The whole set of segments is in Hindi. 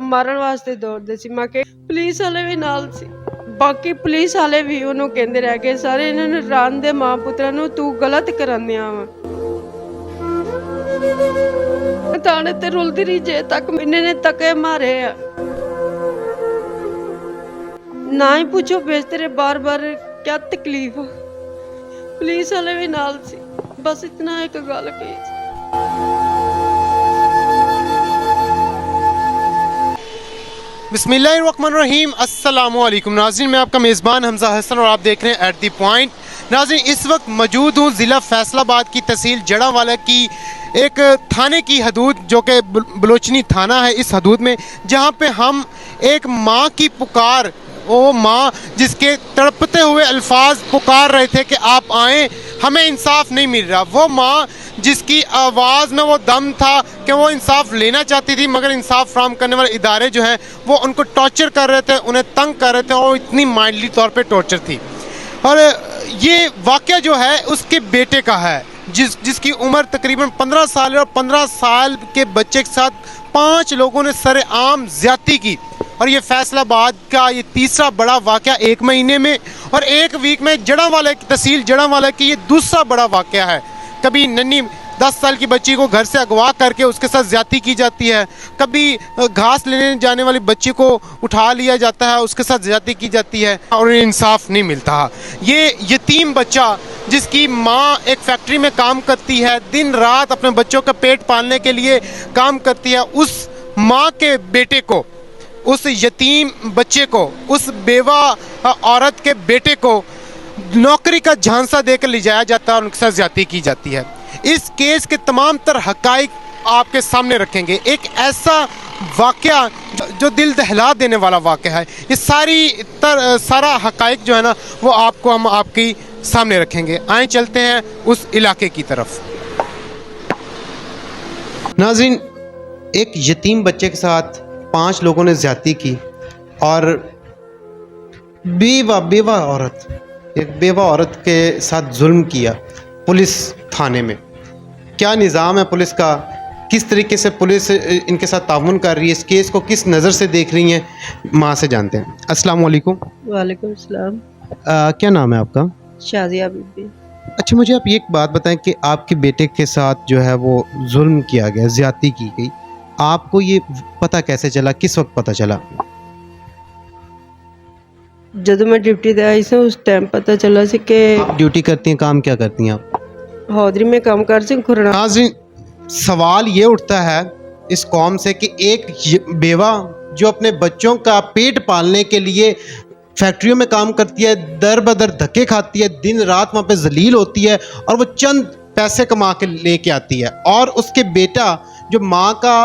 ਮਾਰਨ ਵਾਸਤੇ ਦੌੜਦੇ ਸੀ। ਮੈਂ ਕਿ ਪੁਲਿਸ ਵਾਲੇ ਵੀ ਨਾਲ ਸੀ, ਬਾਕੀ ਪੁਲਿਸ ਵਾਲੇ ਵੀ ਉਹਨੂੰ ਕਹਿੰਦੇ ਰਹਿ ਗਏ ਸਾਰੇ ਇਹਨਾਂ ਨੂੰ ਰਨ ਦੇ ਮਾਂ ਪੁੱਤਰਾਂ ਨੂੰ ਤੂੰ ਗਲਤ ਕਰਾਂਦਿਆ ਵਾ। ਥਾਣੇ ਤੇ ਰੁਲਦੀ ਰਹੀ ਜੇ ਤੱਕ ਮੈਨੇ ਨੇ ਤਕੇ ਮਾਰੇ ਆ। ना ही पूछो भेजते रहे बार बार, क्या तकलीफ। पुलिस वाले भी नाल सी, बस इतना एक गल कही। बिस्मिल्लाहिर्रहमानिर्रहीम, अस्सलामु अलैकुम नाज़रीन, मैं आपका मेज़बान हमजा हसन और आप देख रहे हैं एट द पॉइंट। नाज़रीन, इस वक्त मौजूद हूँ ज़िला फैसलाबाद की तहसील जड़ावाला की एक थाने की हदूद जो कि बलोचनी थाना है, इस हदूद में जहाँ पे हम एक माँ की पुकार, वो माँ जिसके तड़पते हुए अल्फाज पुकार रहे थे कि आप आएँ, हमें इंसाफ नहीं मिल रहा, वो माँ जिसकी आवाज़ में वो दम था कि वो इंसाफ लेना चाहती थी मगर इंसाफ फ्राहम करने वाले इदारे जो हैं वो उनको टॉर्चर कर रहे थे, उन्हें तंग कर रहे थे और इतनी माइल्डली तौर पे टॉर्चर थी। और ये वाक़या जो है उसके बेटे का है जिसकी उम्र तकरीबन 15 साल है और 15 साल के बच्चे के साथ 5 लोगों ने सरेआम ज़्यादती की। और ये फैसलाबाद का ये तीसरा बड़ा वाक़या एक महीने में और एक वीक में जड़ावाला की तहसील जड़ावाला की ये दूसरा बड़ा वाक़या है। कभी नन्ही 10 साल की बच्ची को घर से अगवा करके उसके साथ ज़्यादती की जाती है, कभी घास लेने जाने वाली बच्ची को उठा लिया जाता है, उसके साथ ज़्यादती की जाती है और उन्हें इंसाफ नहीं मिलता। ये यतीम बच्चा जिसकी माँ एक फैक्ट्री में काम करती है, दिन रात अपने बच्चों का पेट पालने के लिए काम करती है, उस माँ के बेटे को, उस यतीम बच्चे को, उस बेवा औरत के बेटे को नौकरी का झांसा देकर ले जाया जाता है और उनके साथ ज़्यादती की जाती है। इस केस के तमाम तर हक़ाइक़ आपके सामने रखेंगे। एक ऐसा वाक़या जो दिल दहला देने वाला वाक़या है। ये सारा हक़ाइक़ जो है ना वो आपको हम आपकी सामने रखेंगे। आए चलते हैं उस इलाके की तरफ। नाज़रीन, एक यतीम बच्चे के साथ 5 लोगों ने ज़्यादती की और बेवा औरत, एक बेवा औरत के साथ जुल्म किया पुलिस थाने में। क्या निज़ाम है पुलिस का, किस तरीके से पुलिस इनके साथ ताउन कर रही है, इस केस को किस नज़र से देख रही हैं, माँ से जानते हैं। अस्सलाम वालेकुम। वालेकुम सलाम। क्या नाम है आपका? शाजिया बीबी। अच्छा, मुझे आप ये एक बात बताएं कि आपके बेटे के साथ जो है वो जुल्म किया गया, ज़्यादती की गई, आपको ये पता कैसे चला, किस वक्त पता चला? जब मैं ड्यूटी पे आई उस टाइम पता चला सी कि ड्यूटी करती हैं, काम क्या करती हैं आप? हौदरी में काम कर सी खुरना। नाज़रीन, सवाल ये उठता है इस कौम से कि एक बेवा जो अपने बच्चों का पेट पालने के लिए फैक्ट्रियों में काम करती है, दर बदर धक्के खाती है, दिन रात वहाँ पे जलील होती है और वो चंद पैसे कमा के लेके आती है, और उसके बेटा जो माँ का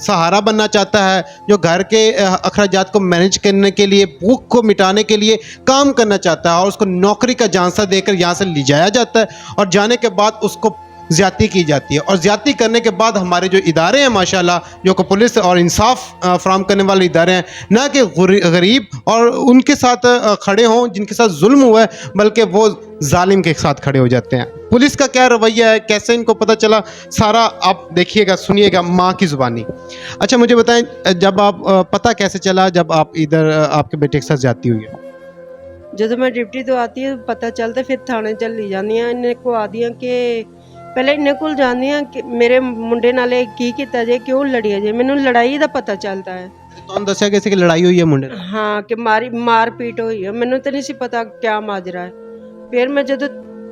सहारा बनना चाहता है, जो घर के अखराजात को मैनेज करने के लिए, भूख को मिटाने के लिए काम करना चाहता है, और उसको नौकरी का झांसा देकर यहाँ से ले जाया जाता है और जाने के बाद उसको ज़्यादती की जाती है। और ज़्यादती करने के बाद हमारे जो इदारे हैं माशाल्लाह, जो कि पुलिस और इंसाफ फ्राहम करने वाले इदारे हैं, ना कि गरीब और उनके साथ खड़े हों जिनके साथ जुल्म हुआ है, बल्कि वो जालिम के साथ खड़े हो जाते हैं। पुलिस का क्या रवैया है, कैसे इनको पता चला, सारा आप देखिएगा, सुनिएगा माँ की ज़ुबानी। अच्छा, मुझे बताएं, जब आप पता कैसे चला जब आप इधर आपके बेटे के साथ ज़्यादती हुई है? जब मैं ड्यूटी तो आती है पता चलता, फिर थाने चली जानी है। इन्हें को आदियाँ कि पहले इन्हें को जानी है कि मेरे मुंडे नाले की किया जे, क्यों लड़ी है जे, मैनू लड़ाई का पता चलता है। तो दसिया कैसे कि लड़ाई हुई है मुंडे? हाँ, कि मार पीट हुई है, मैनू तो नहीं सी पता क्या माजरा है। फिर मैं जब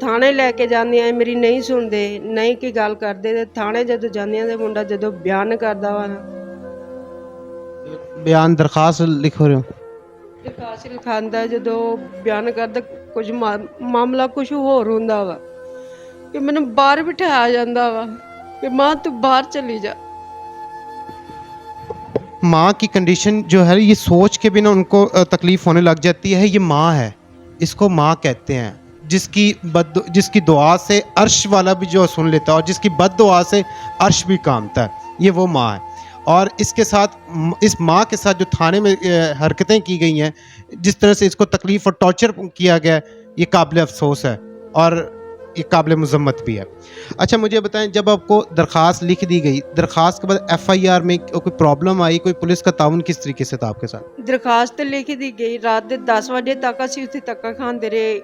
थाने लैके जानी है, मेरी नहीं सुनते, नहीं की गल करते, थाने जदों जानी है मुंडा जदों बयान करदा वा, बयान दरखास्त लिखो रहे हो, दरखास्त लिखांदा, जदों बयान करदा कुछ मामला कुछ होर हुंदा वा कि मैनू बाहर बिठाया जाता वा कि माँ तू बाहर चली जा। माँ की कंडीशन जो है ये सोच के भी ना उनको तकलीफ होने लग जाती है। ये माँ है, इसको माँ कहते हैं, जिसकी दुआ से अर्श वाला भी जो सुन लेता है और जिसकी बद दुआ से अर्श भी कामता है, ये वो माँ है। और इसके साथ, इस माँ के साथ जो थाने में हरकतें की गई हैं, जिस तरह से इसको तकलीफ़ और टॉर्चर किया गया, ये काबिल अफसोस है। और ये काबिल मज़म्मत भी है। अच्छा मुझे बताएं, जब आपको दरख्वास्त लिख दी गई, दरख्वास्त के बाद एफआईआर में कोई प्रॉब्लम आई, कोई पुलिस का ताउन किस तरीके से था आपके साथ? ਦਰਖਾਸਤ ਲਿਖ ਦੀ ਗਈ ਰਾਤ ਦੇ 10 ਵਜੇ ਤੱਕ ਅਸੀਂ ਉੱਥੇ ਧੱਕਾ ਖਾਂਦੇ ਰਹੇ,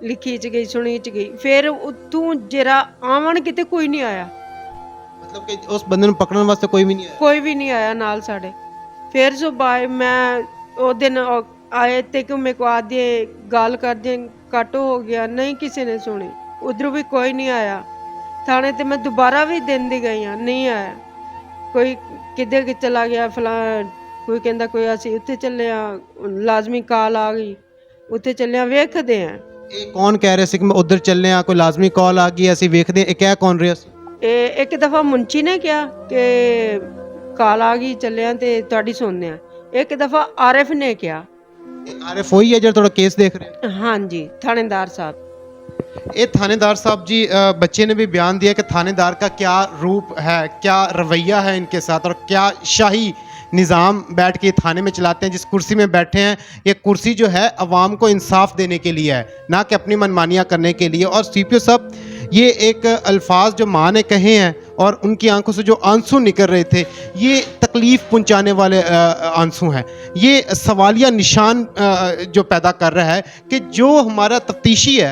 ਲਿਖੀ ਚ ਗਈ ਸੁਣੀ ਚ ਗਈ, ਫਿਰ ਉੱਥੋਂ ਜਰਾ ਆਵਣ ਕਿਤੇ ਕੋਈ ਨਹੀਂ ਆਇਆ, मतलब कि उस बंदे ਨੂੰ ਪਕੜਨ ਵਾਸਤੇ ਕੋਈ ਵੀ ਨਹੀਂ ਆਇਆ? ਕੋਈ ਵੀ ਨਹੀਂ ਆਇਆ ਨਾਲ ਸਾਡੇ। ਫਿਰ ਸੁਬਾਹ ਮੈਂ ਉਹ ਦਿਨ ਆਏ ਤੇ ਕਿ ਮੇਰੇ ਕੋ ਆਦੇ ਗੱਲ ਕਰਦੇ ਕੱਟ ਹੋ ਗਿਆ, ਨਹੀਂ ਕਿਸੇ ਨੇ ਸੁਣੀ, ਉਧਰੋਂ ਵੀ ਕੋਈ ਨਹੀਂ ਆਇਆ। ਥਾਣੇ ਤੇ ਮੈਂ ਦੁਬਾਰਾ ਵੀ ਦਿਨ ਦੀ ਗਈ ਆ, ਨਹੀਂ ਆਇਆ ਕੋਈ, ਕਿੱਧਰ ਕਿ ਚਲਾ ਗਿਆ ਫਲਾ, ਕੋਈ ਕਹਿੰਦਾ ਕੋਈ ਅਸੀਂ ਉੱਥੇ ਚੱਲੇ ਆ, ਲਾਜ਼ਮੀ ਕਾਲ ਆ ਗਈ ਉੱਥੇ ਚੱਲੇ ਆ, ਵੇਖਦੇ ਆ। ਇਹ ਕੌਣ ਕਹਿ ਰਿਹਾ ਸੀ ਕਿ ਮੈਂ ਉਧਰ ਚੱਲੇ ਆ, ਕੋਈ ਲਾਜ਼ਮੀ ਕਾਲ ਆ ਗਈ ਅਸੀਂ ਵੇਖਦੇ ਆ, ਇਹ ਕਹਿ ਕੌਣ ਰਿਹਾ ਸੀ? ਇਹ ਇੱਕ ਦਫਾ ਮੁੰਚੀ ਨੇ ਕਿਹਾ ਕਿ ਕਾਲ ਆ ਗਈ ਚੱਲੇ ਆ ਤੇ ਤੁਹਾਡੀ ਸੁਣਦੇ ਆ, ਇੱਕ ਦਫਾ ਆਰਿਫ ਨੇ ਕਿਹਾ। आरिफ वही है जो थोड़ा केस देख रहे हैं? ਹਾਂਜੀ ਥਾਣੇਦਾਰ ਸਾਹਿਬ। ये थानेदार साहब जी, बच्चे ने भी बयान दिया कि थानेदार का क्या रूप है, क्या रवैया है इनके साथ, और क्या शाही निज़ाम बैठ के थाने में चलाते हैं। जिस कुर्सी में बैठे हैं, ये कुर्सी जो है अवाम को इंसाफ देने के लिए है, ना कि अपनी मनमानियाँ करने के लिए। और सीपीओ साहब, ये एक अल्फाज जो माँ ने कहे हैं और उनकी आंखों से जो आंसू निकल रहे थे, ये तकलीफ़ पहुंचाने वाले आंसू हैं। ये सवालिया निशान जो पैदा कर रहा है कि जो हमारा तफ्तीशी है,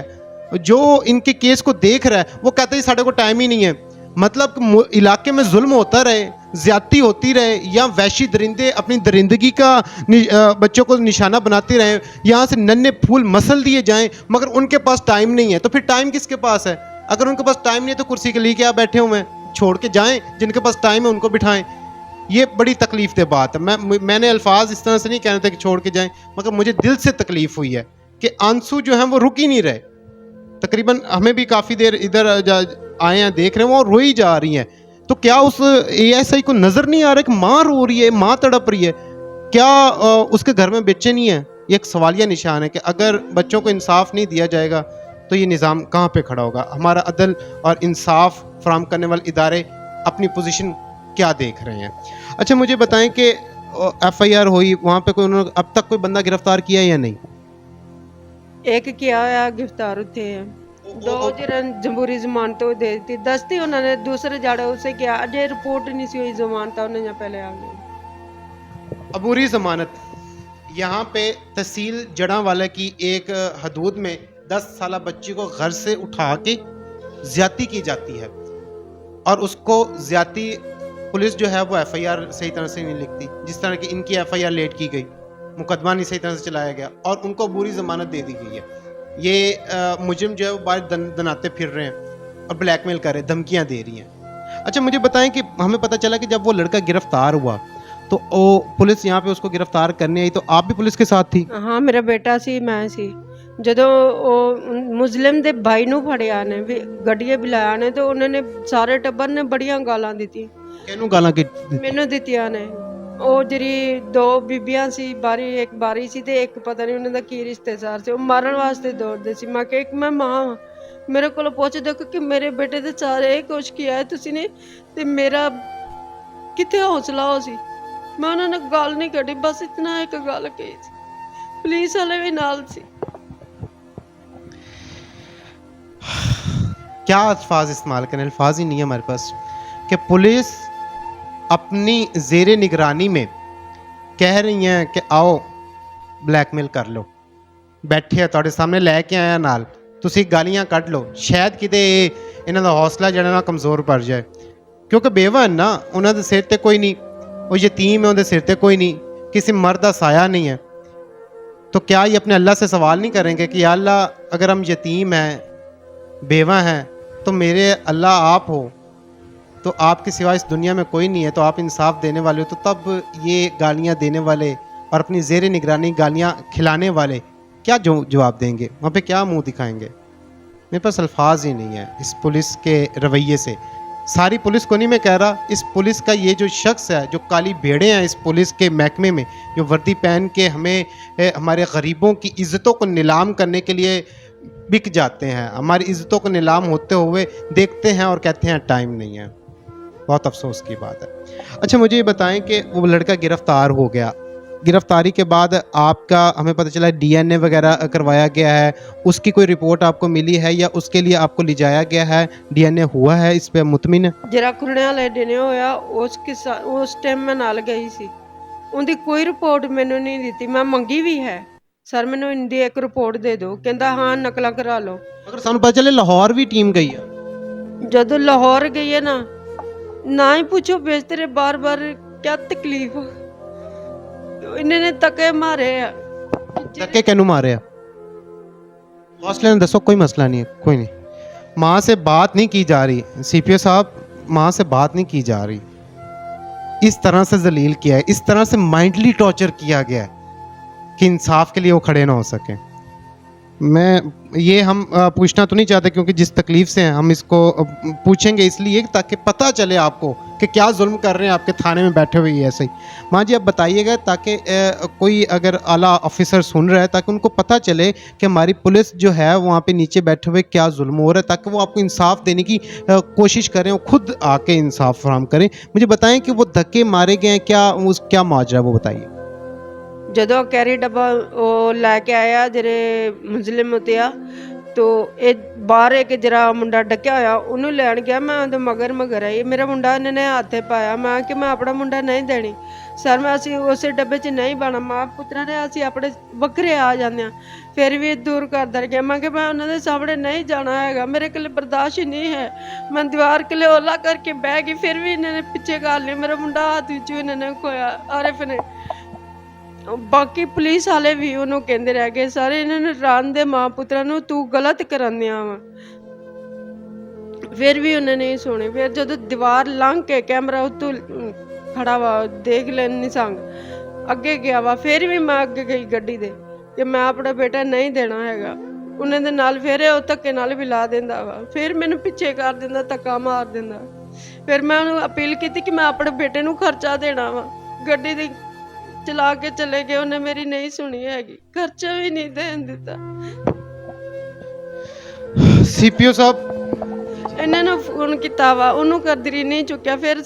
जो इनके केस को देख रहा है, वो कहते हैं साढ़े को टाइम ही नहीं है। मतलब इलाके में जुल्म होता रहे, ज़्यादती होती रहे, या वैशी दरिंदे अपनी दरिंदगी का बच्चों को निशाना बनाते रहें, यहाँ से नन्हे फूल मसल दिए जाएं, मगर उनके पास टाइम नहीं है। तो फिर टाइम किसके पास है? अगर उनके पास टाइम नहीं है तो कुर्सी के लिए क्या बैठे हुए हैं? छोड़ के जाएं, जिनके पास टाइम है उनको बिठाएं। ये बड़ी तकलीफ दे बात है। मैंने अल्फाज इस तरह से नहीं कहना था कि छोड़ के जाएं, मगर मुझे दिल से तकलीफ़ हुई है कि आंसू जो हैं वो रुक ही नहीं रहे। तकरीबन हमें भी काफ़ी देर इधर आए हैं, देख रहे हैं, वो रोई जा रही हैं। तो क्या उस एएसआई को नज़र नहीं आ रहा कि माँ रो रही है, माँ तड़प रही है? क्या उसके घर में बच्चे नहीं हैं? ये एक सवालिया निशान है कि अगर बच्चों को इंसाफ नहीं दिया जाएगा तो ये निज़ाम कहाँ पे खड़ा होगा? हमारा अदल और इंसाफ फराम करने वाले इदारे अपनी पोजीशन क्या देख रहे हैं? अच्छा मुझे बताएं कि एफआईआर हुई, वहाँ पे कोई उन्होंने अब तक कोई बंदा गिरफ्तार किया या नहीं? ਇੱਕ ਕਿਹਾ ਆ गिरफ्तार ਉੱਥੇ ਹੈ, दो ਜਿਹੜਾ जमहूरी जमानत वो दे दी, 10 थी उन्होंने, दूसरे जाड़ा उसे किया, अजय रिपोर्ट नहीं सी हुई जमानत, उन्हें यहाँ पहले आ गई अबूरी ज़मानत। यहाँ पे तहसील जड़ांवाला की एक हदूद में 10 साल बच्ची को घर से उठा के ज़्यादती की जाती है, और उसको ज़्यादती पुलिस जो है वो एफआईआर सही तरह से नहीं लिखती। जिस तरह की इनकी एफआईआर लेट की गई, मुकदमा नहीं सही तरह से चलाया गया, और उनको अबूरी ज़मानत दे दी गई है। ये मुजरिम जो है वो बाहर दनाते फिर रहे हैं और ब्लैकमेल कर रहे हैं, धमकियाँ दे रही हैं। अच्छा मुझे बताएं कि हमें पता चला कि जब वो लड़का गिरफ्तार हुआ तो वो पुलिस यहाँ पे उसको गिरफ्तार करने आई, तो आप भी पुलिस के साथ थी? हाँ मेरा बेटा सी, मैं सी। ਜਦੋਂ ਉਹ ਮੁਸਲਿਮ ਦੇ ਭਾਈ ਨੂੰ ਫੜਿਆ ਨੇ, ਵੀ ਗੱਡੀਏ ਬੁਲਾਇਆ ਨੇ, ਤੇ ਉਹਨਾਂ ਨੇ ਸਾਰੇ ਟੱਬਰ ਨੇ ਬੜੀਆਂ ਗਾਲਾਂ ਦਿੱਤੀਆਂ। ਕਿਹਨੂੰ ਗਾਲਾਂ ਮੈਨੂੰ ਦਿੱਤੀਆਂ ਨੇ। ਉਹ ਜਿਹੜੀ ਦੋ ਬੀਬੀਆਂ ਸੀ, ਇੱਕ ਬਾਰੀ ਸੀ ਤੇ ਇੱਕ ਪਤਾ ਨਹੀਂ ਉਹਨਾਂ ਦਾ ਕੀ ਰਿਸ਼ਤੇਦਾਰ ਸੀ, ਉਹ ਮਾਰਨ ਵਾਸਤੇ ਦੌੜਦੇ ਸੀ। ਮੈਂ ਕਿਹਾ ਇੱਕ ਮੈਂ ਮਾਂ ਹਾਂ, ਮੇਰੇ ਕੋਲ ਪੁੱਛ ਦੇਖੋ ਕਿ ਮੇਰੇ ਬੇਟੇ ਦੇ ਸਾਰੇ ਇਹ ਕੁਛ ਕੀ ਹੈ ਤੁਸੀਂ ਨੇ, ਤੇ ਮੇਰਾ ਕਿੱਥੇ ਹੌਸਲਾ ਹੋ ਸੀ। ਮੈਂ ਉਹਨਾਂ ਨਾਲ ਗੱਲ ਨਹੀਂ ਕੱਢੀ, ਬਸ ਇਤਨਾ ਇੱਕ ਗੱਲ ਕਹੀ ਸੀ। ਪੁਲਿਸ ਵਾਲੇ ਵੀ ਨਾਲ ਸੀ। क्या अल्फाज इस्तेमाल करें, अल्फाज ही नहीं है हमारे पास, कि पुलिस अपनी ज़ेरे निगरानी में कह रही हैं कि आओ ब्लैकमेल कर लो, बैठे ਤੁਹਾਡੇ ਸਾਹਮਣੇ ਲੈ ਕੇ ਆਇਆ ਨਾਲ, ਤੁਸੀਂ ਗਾਲੀਆਂ ਕੱਢ ਲਓ, ਸ਼ਾਇਦ ਕਿਤੇ ਇਹਨਾਂ ਦਾ ਹੌਸਲਾ ਜਿਹੜਾ ਨਾ ਕਮਜ਼ੋਰ ਪੜ ਜਾਏ, ਕਿਉਂਕਿ ਬੇਵਾ ਹੈ ਨਾ, ਉਹਨਾਂ ਦੇ ਸਿਰ ਤੇ ਕੋਈ ਨਹੀਂ, ਉਹ ਯਤੀਮ है, ਉਹਦੇ सिर पे कोई नहीं, किसी मर्द का साया नहीं है। तो क्या ये अपने अल्लाह से सवाल नहीं करेंगे कि या अल्लाह अगर हम यतीम हैं, बेवा हैं, तो मेरे अल्लाह आप हो, तो आपके सिवा इस दुनिया में कोई नहीं है, तो आप इंसाफ देने वाले हो, तो तब ये गालियाँ देने वाले और अपनी ज़ेर निगरानी गालियाँ खिलाने वाले क्या जवाब देंगे? वहाँ पे क्या मुंह दिखाएंगे? मेरे पास अल्फाज ही नहीं है इस पुलिस के रवैये से। सारी पुलिस को नहीं मैं कह रहा, इस पुलिस का ये जो शख्स है, जो काली भेड़ें हैं इस पुलिस के महकमे में, जो वर्दी पहन के हमें हमारे गरीबों की इज़्ज़तों को नीलाम करने के लिए बिक जाते हैं, हमारी इज़्ज़तों को नीलाम होते हुए देखते हैं और कहते हैं टाइम नहीं है। बहुत अफसोस की बात है। अच्छा मुझे ये बताएं कि वो लड़का गिरफ़्तार हो गया, गिरफ्तारी के बाद आपका हमें पता चला डीएनए वगैरह करवाया गया है, उसकी कोई रिपोर्ट आपको मिली है या उसके लिए आपको ले जाया गया है, डीएनए हुआ है, इस पे मुतमिन है? ਜਿਹੜਾ ਕੁੜੀਆਂ ਵਾਲੇ ਦਿਨ ਹੋਇਆ ਉਸ ਟਾਈਮ ਮੈਂ ਨਾਲ ਗਈ ਸੀ। ਉਹਦੀ ਕੋਈ ਰਿਪੋਰਟ ਮੈਨੂੰ ਨਹੀਂ ਦਿੱਤੀ, ਮੈਂ ਮੰਗੀ ਵੀ ਹੈ ਸਰ ਮੈਨੂੰ ਇੰਦੀ ਇੱਕ ਰਿਪੋਰਟ ਦੇ ਦਿਓ, ਕਹਿੰਦਾ ਹਾਂ ਨਕਲਾਂ ਕਰਾ ਲਓ। मगर सानू पता चले लाहौर भी टीम गई है। ਜਦੋਂ ਲਾਹੌਰ ਗਈ ਹੈ ਨਾ ਹੀ ਪੁੱਛੋ ਬੇਸ ਤੇਰੇ ਬਾਰ-ਬਾਰ क्या तकलीफ इन्होंने तके मारे आ। धक्के कैनू मारे आ? हौसले ने दसो, कोई मसला नहीं है, कोई नहीं। माँ से बात नहीं की जा रही, सीपीओ साहब, माँ से बात नहीं की जा रही। इस तरह से जलील किया है, इस तरह से माइंडली टॉर्चर किया गया है कि इंसाफ के लिए वो खड़े ना हो सके। मैं ये हम पूछना तो नहीं चाहते क्योंकि जिस तकलीफ़ से हैं हम इसको पूछेंगे इसलिए ताकि पता चले आपको कि क्या जुल्म कर रहे हैं आपके थाने में बैठे हुए ऐसे ही। माँ जी, आप बताइएगा ताकि कोई अगर आला ऑफिसर सुन रहा है ताकि उनको पता चले कि हमारी पुलिस जो है वहाँ पे नीचे बैठे हुए क्या जुल्म हो रहा है, ताकि वो आपको इंसाफ देने की कोशिश करें, वो खुद आके इंसाफ फराहम करें। मुझे बताएं कि वो धक्के मारे गए हैं, क्या माजरा वो बताइए। ਜਦੋਂ ਕੈਰੀ ਡੱਬਾ ਉਹ ਲੈ ਕੇ ਆਇਆ ਜਿਹੜੇ ਮੁਸਲਿਮ ਉਤੇ ਆ ਤੋ ਇਹ ਬਾਹਰ ਇੱਕ ਜਿਹੜਾ ਮੁੰਡਾ ਡੱਕਿਆ ਹੋਇਆ ਉਹਨੂੰ ਲੈਣ ਗਿਆ, ਮੈਂ ਉਹਦੇ ਮਗਰ ਆਈ, ਮੇਰਾ ਮੁੰਡਾ ਇਹਨਾਂ ਨੇ ਹੱਥੇ ਪਾਇਆ, ਮੈਂ ਕਿ ਮੈਂ ਆਪਣਾ ਮੁੰਡਾ ਨਹੀਂ ਦੇਣੀ ਸਰ, ਮੈਂ ਅਸੀਂ ਉਸੇ ਡੱਬੇ 'ਚ ਨਹੀਂ ਪਾਣਾ, ਮਾਂ ਪੁੱਤਰਾਂ ਨੇ ਅਸੀਂ ਆਪਣੇ ਵੱਖਰੇ ਆ ਜਾਂਦੇ ਹਾਂ। ਫਿਰ ਵੀ ਦੂਰ ਕਰਦਾ ਰਿਹਾ, ਮੈਂ ਕਿ ਮੈਂ ਉਹਨਾਂ ਦੇ ਸਾਹਮਣੇ ਨਹੀਂ ਜਾਣਾ ਹੈਗਾ, ਮੇਰੇ ਕੋਲ ਬਰਦਾਸ਼ਤ ਹੀ ਨਹੀਂ ਹੈ। ਮੈਂ ਦੀਵਾਰ ਕੋਲ ਓਲਾ ਕਰਕੇ ਬਹਿ ਗਈ, ਫਿਰ ਵੀ ਇਹਨਾਂ ਨੇ ਪਿੱਛੇ ਕਰ ਲਿਆ, ਮੇਰਾ ਮੁੰਡਾ ਹੱਥ ਵਿੱਚੋਂ ਇਹਨਾਂ ਨੇ ਖੋਇਆ। ਆਰਿਫ ਨੇ ਬਾਕੀ ਪੁਲਿਸ ਵਾਲੇ ਵੀ ਉਹਨੂੰ ਕਹਿੰਦੇ ਰਹਿ ਗਏ ਸਾਰੇ ਇਹਨਾਂ ਨੂੰ ਰਾਨ ਦੇ ਮਾਂ ਪੁੱਤਰਾਂ ਨੂੰ ਤੂੰ ਗਲਤ ਕਰਾਂਦਿਆਂ ਵਾ, ਫਿਰ ਵੀ ਉਹਨੇ ਨਹੀਂ ਸੁਣੀ। ਫਿਰ ਜਦੋਂ ਦੀਵਾਰ ਲੰਘ ਕੇ ਕੈਮਰਾ ਉੱਤੋਂ ਖੜਾ ਵਾ ਦੇਖ ਲੈ ਨਿਸੰਗ ਅੱਗੇ ਗਿਆ ਵਾ, ਫਿਰ ਵੀ ਮੈਂ ਅੱਗੇ ਗਈ ਗੱਡੀ ਦੇ ਕਿ ਮੈਂ ਆਪਣਾ ਬੇਟਾ ਨਹੀਂ ਦੇਣਾ ਹੈਗਾ। ਉਹਨਾਂ ਦੇ ਨਾਲ ਫਿਰ ਉਹ ਧੱਕੇ ਨਾਲ ਵੀ ਲਾ ਦਿੰਦਾ ਵਾ, ਫਿਰ ਮੈਨੂੰ ਪਿੱਛੇ ਕਰ ਦਿੰਦਾ, ਧੱਕਾ ਮਾਰ ਦਿੰਦਾ। ਫਿਰ ਮੈਂ ਉਹਨੂੰ ਅਪੀਲ ਕੀਤੀ ਕਿ ਮੈਂ ਆਪਣੇ ਬੇਟੇ ਨੂੰ ਖਰਚਾ ਦੇਣਾ ਵਾ, ਗੱਡੀ ਦੀ ਚਲਾ ਕੇ ਚਲੇ ਗਏ, ਉਹਨੇ ਮੇਰੀ ਨਹੀਂ ਸੁਣੀ ਹੈਗੀ, ਖਰਚਾ ਵੀ ਨਹੀਂ ਦੇਣ ਦਿੱਤਾ। सीपीओ साहब, ਇਹਨਾਂ ਨੂੰ ਫੋਨ ਕੀਤਾ ਵਾ, ਉਹਨੂੰ ਕਰਦਰੀ ਨਹੀਂ ਚੁੱਕਿਆ। ਫਿਰ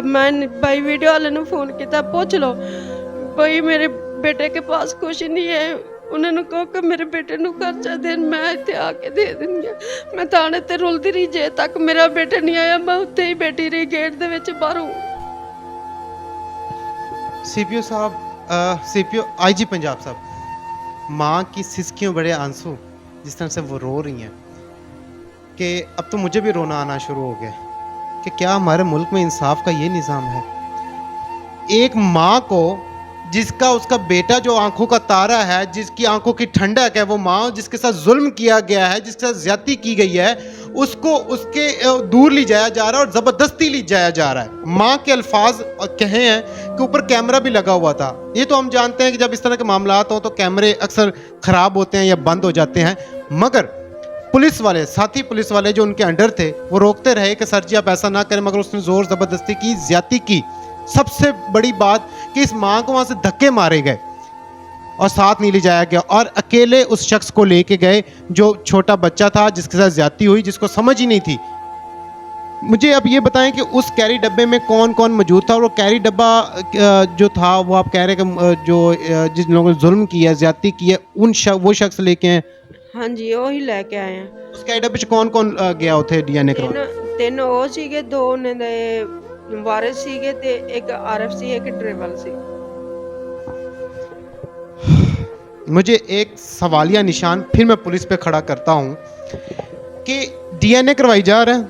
ਮੈਂ ਬਾਈ ਵੀਡੀਓ ਵਾਲੇ ਨੂੰ ਫੋਨ ਕੀਤਾ, ਪੁੱਛ ਲਓ ਬਈ ਮੇਰੇ ਬੇਟੇ ਕੇ ਪਾਸ ਕੁਛ ਨਹੀਂ ਹੈ, ਉਹਨਾਂ ਨੂੰ ਕਹੋ ਕਿ ਮੇਰੇ ਬੇਟੇ ਨੂੰ ਖਰਚਾ ਦੇਣ, ਮੈਂ ਇੱਥੇ ਆ ਕੇ ਦੇ ਦਿੰਦੀ ਹਾਂ। ਮੈਂ ਥਾਣੇ ਤੇ ਰੁਲਦੀ ਰਹੀ, ਜੇ ਤੱਕ ਮੇਰਾ ਬੇਟਾ ਨਹੀਂ ਆਇਆ ਮੈਂ ਉੱਥੇ ਹੀ ਬੈਠੀ ਰਹੀ ਗੇਟ ਦੇ ਵਿੱਚ ਬਾਹਰੋਂ। सीपीओ साहब, सीपीओ आईजी पंजाब साहब, माँ की सिसकियों बड़े आंसू जिस तरह से वो रो रही हैं कि अब तो मुझे भी रोना आना शुरू हो गया कि क्या हमारे मुल्क में इंसाफ का ये निज़ाम है। एक माँ को जिसका उसका बेटा जो आंखों का तारा है, जिसकी आंखों की ठंडक है, वो माँ जिसके साथ जुल्म किया गया है, जिसके साथ ज्यादती की गई है, उसको उसके दूर ले जाया जा रहा है और ज़बरदस्ती ले जाया जा रहा है। माँ के अल्फाज कहे हैं कि ऊपर कैमरा भी लगा हुआ था। ये तो हम जानते हैं कि जब इस तरह के मामलात हों तो कैमरे अक्सर ख़राब होते हैं या बंद हो जाते हैं, मगर पुलिस वाले, साथी पुलिस वाले जो उनके अंडर थे वो रोकते रहे कि सर जी आप ऐसा ना करें, मगर उसने ज़ोर ज़बरदस्ती की, ज्यादती की। सबसे बड़ी बात कि इस माँ को वहाँ से धक्के मारे गए और साथ नहीं ले जाया गया, और अकेले उस शख्स को लेके गए जो छोटा बच्चा था, जिसके साथ ज्यादती हुई, जिसको समझ ही नहीं थी। मुझे अब ये बताएं कि उस कैरी डब्बे में कौन कौन मौजूद था, और वो कैरी डब्बा जो था वो आप कह रहे हैं कि जो जिन लोगों ने जुल्म किया, ज्यादती की है, वो शख्स लेके हैं? हाँ जी, वही लेके आए हैं। उस कैरी डब्बे च कौन कौन गया उथे डीएनए करवाने? तीन वो सीगे, दो उन्हें दे वारिस सीगे ते एक आरएफ सी, एक ड्राइवर सी। मुझे एक सवालिया निशान फिर मैं पुलिस पे खड़ा करता हूँ कि डीएनए करवाई जा रहा है,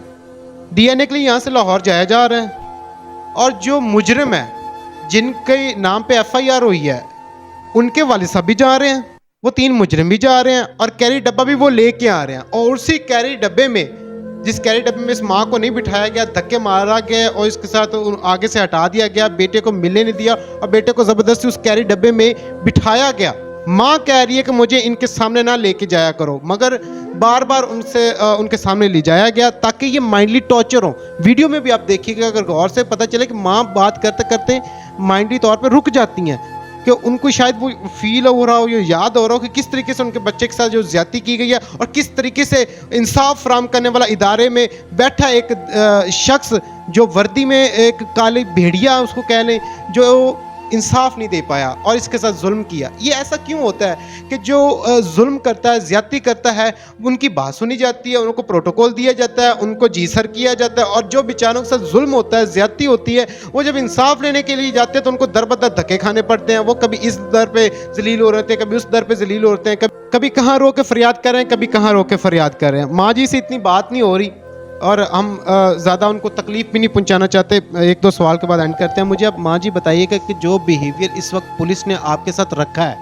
डीएनए के लिए यहाँ से लाहौर जाया जा रहा है, और जो मुजरिम है जिनके नाम पे एफआईआर हुई है उनके वालिद साहब भी जा रहे हैं, वो 3 मुजरिम भी जा रहे हैं, और कैरी डब्बा भी वो लेके आ रहे हैं। और उसी कैरी डब्बे में, जिस कैरी डब्बे में इस माँ को नहीं बिठाया गया, धक्के मारा गया और इसके साथ आगे से हटा दिया गया, बेटे को मिलने नहीं दिया और बेटे को ज़बरदस्ती उस कैरी डब्बे में बिठाया गया। माँ कह रही है कि मुझे इनके सामने ना लेके जाया करो, मगर बार बार उनके सामने ले जाया गया ताकि ये माइंडली टॉर्चर हो। वीडियो में भी आप देखिएगा, अगर गौर से पता चले कि माँ बात करते करते माइंडली तौर पर रुक जाती हैं, कि उनको शायद वो फील हो रहा हो, ये याद हो रहा हो कि किस तरीके से उनके बच्चे के साथ जो ज्यादती की गई है, और किस तरीके से इंसाफ फराहम करने वाला इदारे में बैठा एक शख्स जो वर्दी में, एक काली भेड़िया उसको कह लें, जो इंसाफ नहीं दे पाया और इसके साथ जुल्म किया। ये ऐसा क्यों होता है कि जो जुल्म करता है, ज्यादती करता है, उनकी बात सुनी जाती है, उनको प्रोटोकॉल दिया जाता है, उनको जीसर किया जाता है, और जो बेचारों के साथ जुल्म होता है, ज्यादती होती है, वो जब इंसाफ लेने के लिए जाते हैं तो उनको दर बदर धक्के खाने पड़ते हैं। वो कभी इस दर पे जलील हो रहे थे, कभी उस दर पे जलील होते हैं, कभी कहाँ रो के फरियाद कर रहे हैं, कभी कहाँ रो के फरियाद कर रहे हैं। माँ जी से इतनी बात नहीं हो रही और हम ज़्यादा उनको तकलीफ भी नहीं पहुंचाना चाहते। एक दो सवाल के बाद एंड करते हैं। मुझे अब माँ जी बताइएगा कि जो बिहेवियर इस वक्त पुलिस ने आपके साथ रखा है,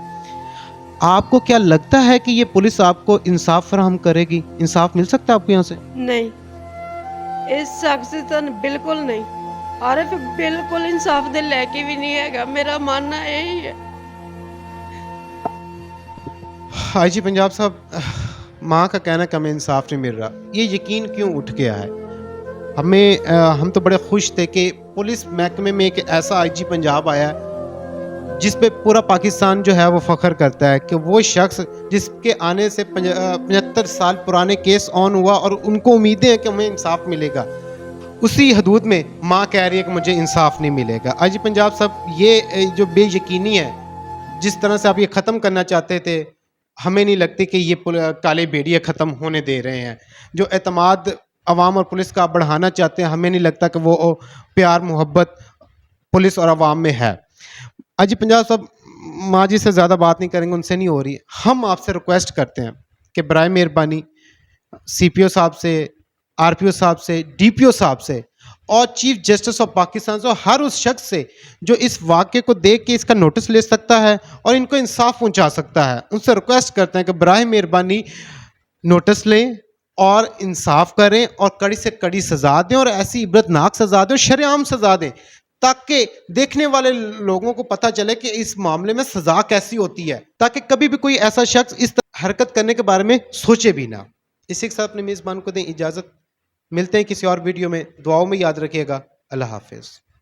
आपको क्या लगता है कि ये पुलिस आपको इंसाफ फराहम करेगी? इंसाफ मिल सकता है आपको यहाँ से? नहीं, इस शख्स से बिल्कुल नहीं। आरिफ बिल्कुल इंसाफ दे लेके भी नहीं हैगा, मेरा मानना यही है। आईजी पंजाब साहब, माँ का कहना कि हमें इंसाफ नहीं मिल रहा, ये यकीन क्यों उठ गया है? हम तो बड़े खुश थे कि पुलिस महकमे में एक ऐसा आईजी पंजाब आया जिस पे पूरा पाकिस्तान जो है वो फख्र करता है कि वो शख्स जिसके आने से 75 साल पुराने केस ऑन हुआ और उनको उम्मीदें हैं कि हमें इंसाफ मिलेगा, उसी हदूद में माँ कह रही है कि मुझे इंसाफ नहीं मिलेगा। आईजी पंजाब साहब, ये जो बेयकीनी है, जिस तरह से आप ये ख़त्म करना चाहते थे, हमें नहीं लगती कि ये काले भेड़िए ख़त्म होने दे रहे हैं। जो एतमाद अवाम और पुलिस का आप बढ़ाना चाहते हैं, हमें नहीं लगता कि वो प्यार मोहब्बत पुलिस और अवाम में है। अजी पंजाब साहब, माँ जी से ज़्यादा बात नहीं करेंगे, उनसे नहीं हो रही। हम आपसे रिक्वेस्ट करते हैं कि बराए मेहरबानी CPO साहब से, RPO साहब से, DPO साहब से और चीफ जस्टिस ऑफ पाकिस्तान से, हर उस शख्स से जो इस वाक़े को देख के इसका नोटिस ले सकता है और इनको इंसाफ पहुंचा सकता है, उनसे रिक्वेस्ट करते हैं कि बराए मेहरबानी नोटिस लें और इंसाफ करें और कड़ी से कड़ी सज़ा दें और ऐसी इबरतनाक सज़ा दें, शरेआम सज़ा दें, ताकि देखने वाले लोगों को पता चले कि इस मामले में सज़ा कैसी होती है, ताकि कभी भी कोई ऐसा शख्स इस तरह हरकत करने के बारे में सोचे भी ना। इसी के साथ अपने मेज़बान को दें इजाज़त। मिलते हैं किसी और वीडियो में। दुआओं में याद रखिएगा। अल्लाह हाफिज़।